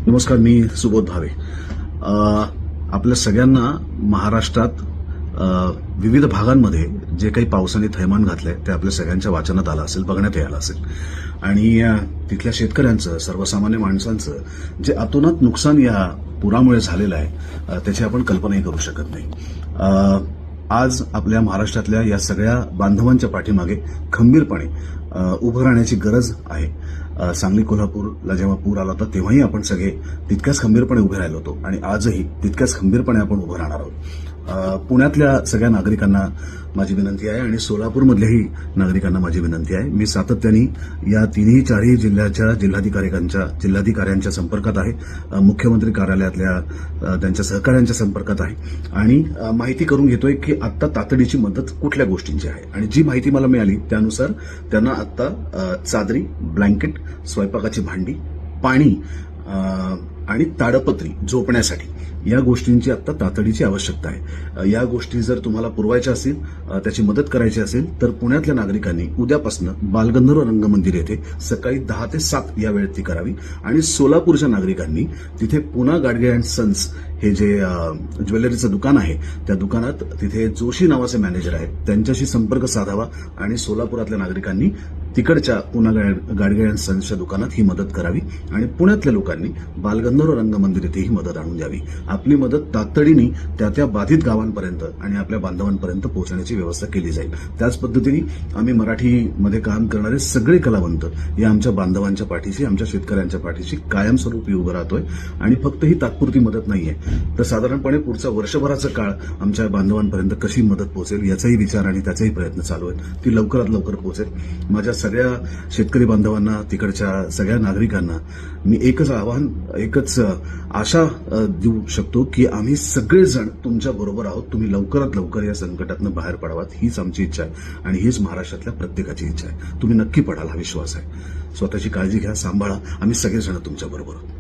नमस्कार, मी सुबोध भावे. आपल्या सगळ्यांना महाराष्ट्रात विविध भागांमध्ये जे काही पावसाने थैमान घातलंय ते आपल्या सगळ्यांच्या वाचनात आलं असेल, बघण्यात आलं असेल. आणि तिथल्या शेतकऱ्यांचं, सर्वसामान्य माणसांचं जे अतोनात नुकसान या पुरामुळे झालेलं आहे त्याची आपण कल्पनाही करू शकत नाही. आज आपल्या महाराष्ट्रातल्या या सगळ्या बांधवांच्या पाठीमागे खंबीरपणे उभं राहण्याची गरज आहे. सांगली, कोल्हापूरला जेव्हा पूर आला होता तेव्हाही आपण सगळे तितक्याच खंबीरपणे उभे राहिलो होतो आणि आजही तितक्याच खंबीरपणे आपण उभं राहणार आहोत. पुण्यातल्या सगळ्या नागरिकांना माझी विनंती आहे आणि सोलापूरमधल्याही नागरिकांना माझी विनंती आहे. मी सातत्याने या चारही जिल्ह्याच्या जिल्हाधिकाऱ्यांच्या संपर्कात आहे, मुख्यमंत्री कार्यालयातल्या त्यांच्या सहकाऱ्यांच्या संपर्कात आहे आणि माहिती करून घेतोय की आत्ता तातडीची मदत कुठल्या गोष्टींची आहे. आणि जी माहिती मला मिळाली त्यानुसार त्यांना आत्ता चादरी, ब्लँकेट, स्वयंपाकाची भांडी, पाणी आणि ताडपत्री झोपण्यासाठी या गोष्टींची आता तातडीची आवश्यकता आहे. या गोष्टी जर तुम्हाला पुरवायच्या असतील, त्याची मदत करायची असेल तर पुण्यातल्या नागरिकांनी उद्यापासून बालगंधर्व रंगमंदिर येथे सकाळी 10 ते 7 या वेळेत ती करावी. आणि सोलापूरच्या नागरिकांनी तिथे पुना गाडगे अँड सन्स हे जे ज्वेलरीचं दुकान आहे त्या दुकानात तिथे जोशी नावाचे मॅनेजर आहेत त्यांच्याशी संपर्क साधावा आणि सोलापुरातल्या नागरिकांनी तिकडच्या पुना गाडगे अँड सन्सच्या दुकानात ही मदत करावी आणि पुण्यातल्या लोकांनी बालगंधर्व रंगमंदिर येथे ही मदत आणून द्यावी. आपली मदत तातडीने त्या बाधित गावांपर्यंत आणि आपल्या बांधवांपर्यंत पोहोचण्याची व्यवस्था केली जाईल. त्याच पद्धतीने आम्ही मराठीमध्ये काम करणारे सगळे कलावंत या आमच्या बांधवांच्या पाठीशी, आमच्या शेतकऱ्यांच्या पाठीशी कायमस्वरूपी उभं राहतोय. आणि फक्त ही तात्पुरती मदत नाहीये, तर साधारणपणे पुढचा वर्षभराचा काळ आमच्या बांधवांपर्यंत कशी मदत पोहोचेल याचाही विचार आणि त्याचाही प्रयत्न चालू आहेत. ती लवकरात लवकर पोहोचेल. माझ्या सगळ्या शेतकरी बांधवांना, तिकडच्या सगळ्या नागरिकांना मी एकच आवाहन, एकच आशा देऊ शकतो की आम्ही सगळेजण तुमच्या बरोबर आहोत. तुम्ही लवकरात लवकर या संकटातून बाहेर पडावात हीच आमची इच्छा आहे आणि हीच महाराष्ट्रातल्या प्रत्येकाची इच्छा आहे. तुम्ही नक्की पडाल हा विश्वास आहे. स्वतःची काळजी घ्या, सांभाळा. आम्ही सगळेजण तुमच्या बरोबर आहोत.